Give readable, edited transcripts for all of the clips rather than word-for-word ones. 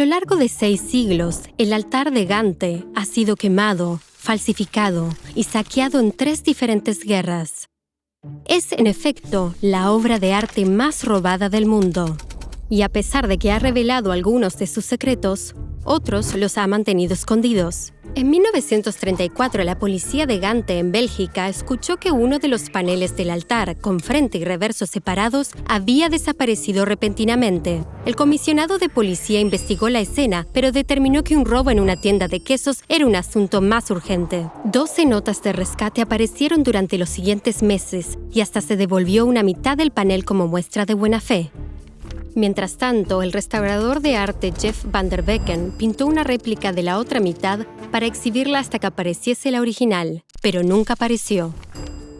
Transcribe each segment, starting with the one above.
lo largo de 6 siglos, el altar de Gante ha sido quemado, falsificado y saqueado en 3 diferentes guerras. Es, en efecto, la obra de arte más robada del mundo. Y a pesar de que ha revelado algunos de sus secretos, otros los ha mantenido escondidos. En 1934, la policía de Gante en Bélgica escuchó que uno de los paneles del altar, con frente y reverso separados, había desaparecido repentinamente. El comisionado de policía investigó la escena, pero determinó que un robo en una tienda de quesos era un asunto más urgente. 12 notas de rescate aparecieron durante los siguientes meses y hasta se devolvió una mitad del panel como muestra de buena fe. Mientras tanto, el restaurador de arte Jeff van der Becken pintó una réplica de la otra mitad para exhibirla hasta que apareciese la original, pero nunca apareció.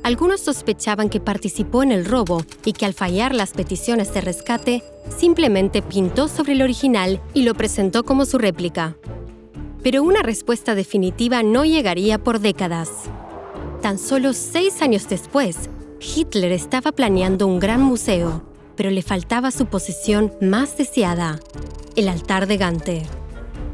Algunos sospechaban que participó en el robo y que al fallar las peticiones de rescate, simplemente pintó sobre el original y lo presentó como su réplica. Pero una respuesta definitiva no llegaría por décadas. Tan solo 6 años después, Hitler estaba planeando un gran museo, pero le faltaba su posesión más deseada, el altar de Gante.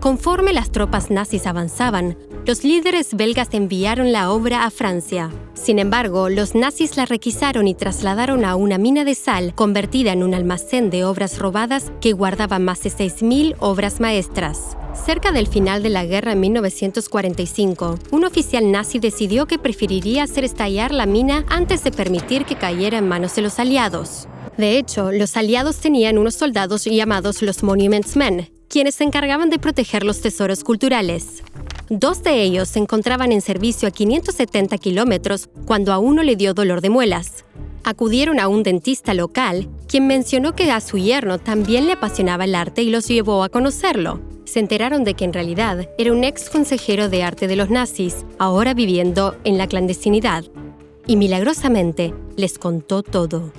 Conforme las tropas nazis avanzaban, los líderes belgas enviaron la obra a Francia. Sin embargo, los nazis la requisaron y trasladaron a una mina de sal convertida en un almacén de obras robadas que guardaba más de 6.000 obras maestras. Cerca del final de la guerra en 1945, un oficial nazi decidió que preferiría hacer estallar la mina antes de permitir que cayera en manos de los aliados. De hecho, los aliados tenían unos soldados llamados los Monuments Men, quienes se encargaban de proteger los tesoros culturales. 2 de ellos se encontraban en servicio a 570 kilómetros cuando a uno le dio dolor de muelas. Acudieron a un dentista local, quien mencionó que a su yerno también le apasionaba el arte y los llevó a conocerlo. Se enteraron de que en realidad era un ex consejero de arte de los nazis, ahora viviendo en la clandestinidad. Y milagrosamente les contó todo.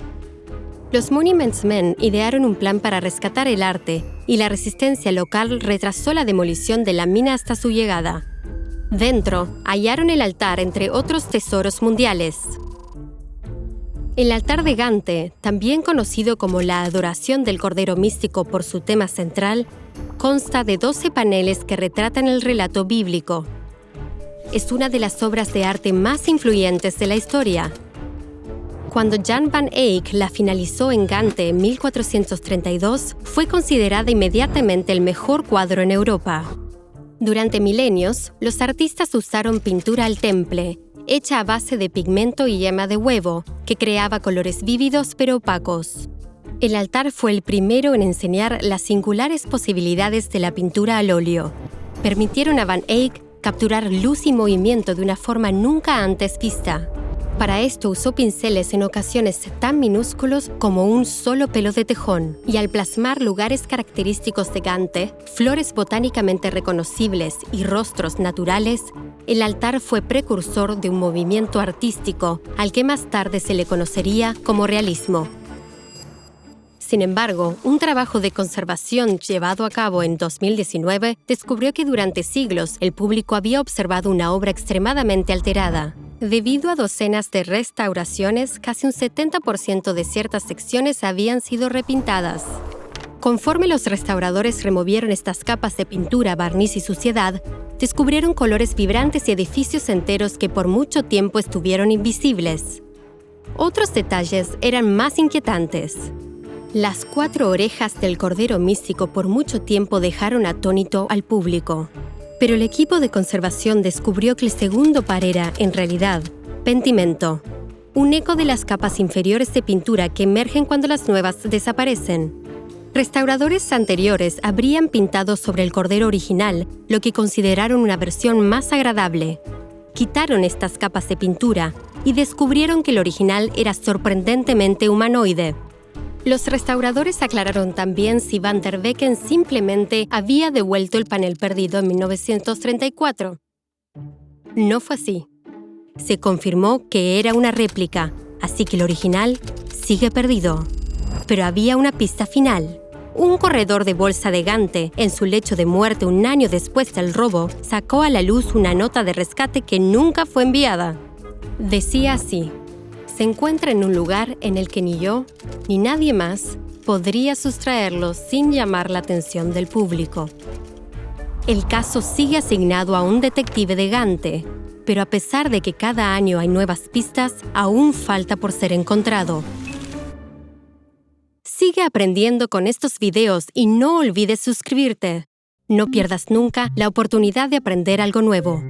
Los Monuments Men idearon un plan para rescatar el arte y la resistencia local retrasó la demolición de la mina hasta su llegada. Dentro, hallaron el altar entre otros tesoros mundiales. El altar de Gante, también conocido como la adoración del Cordero Místico por su tema central, consta de 12 paneles que retratan el relato bíblico. Es una de las obras de arte más influyentes de la historia. Cuando Jan van Eyck la finalizó en Gante en 1432, fue considerada inmediatamente el mejor cuadro en Europa. Durante milenios, los artistas usaron pintura al temple, hecha a base de pigmento y yema de huevo, que creaba colores vívidos pero opacos. El altar fue el primero en enseñar las singulares posibilidades de la pintura al óleo. Permitieron a Van Eyck capturar luz y movimiento de una forma nunca antes vista. Para esto usó pinceles en ocasiones tan minúsculos como un solo pelo de tejón, y al plasmar lugares característicos de Gante, flores botánicamente reconocibles y rostros naturales, el altar fue precursor de un movimiento artístico al que más tarde se le conocería como realismo. Sin embargo, un trabajo de conservación llevado a cabo en 2019 descubrió que durante siglos el público había observado una obra extremadamente alterada. Debido a docenas de restauraciones, casi un 70% de ciertas secciones habían sido repintadas. Conforme los restauradores removieron estas capas de pintura, barniz y suciedad, descubrieron colores vibrantes y edificios enteros que por mucho tiempo estuvieron invisibles. Otros detalles eran más inquietantes. Las 4 orejas del Cordero Místico por mucho tiempo dejaron atónito al público. Pero el equipo de conservación descubrió que el segundo par era, en realidad, pentimento, un eco de las capas inferiores de pintura que emergen cuando las nuevas desaparecen. Restauradores anteriores habrían pintado sobre el cordero original lo que consideraron una versión más agradable. Quitaron estas capas de pintura y descubrieron que el original era sorprendentemente humanoide. Los restauradores aclararon también si Van der Becken simplemente había devuelto el panel perdido en 1934. No fue así. Se confirmó que era una réplica, así que el original sigue perdido. Pero había una pista final. Un corredor de bolsa de Gante, en su lecho de muerte un año después del robo, sacó a la luz una nota de rescate que nunca fue enviada. Decía así: se encuentra en un lugar en el que ni yo, ni nadie más, podría sustraerlo sin llamar la atención del público. El caso sigue asignado a un detective de Gante, pero a pesar de que cada año hay nuevas pistas, aún falta por ser encontrado. Sigue aprendiendo con estos videos y no olvides suscribirte. No pierdas nunca la oportunidad de aprender algo nuevo.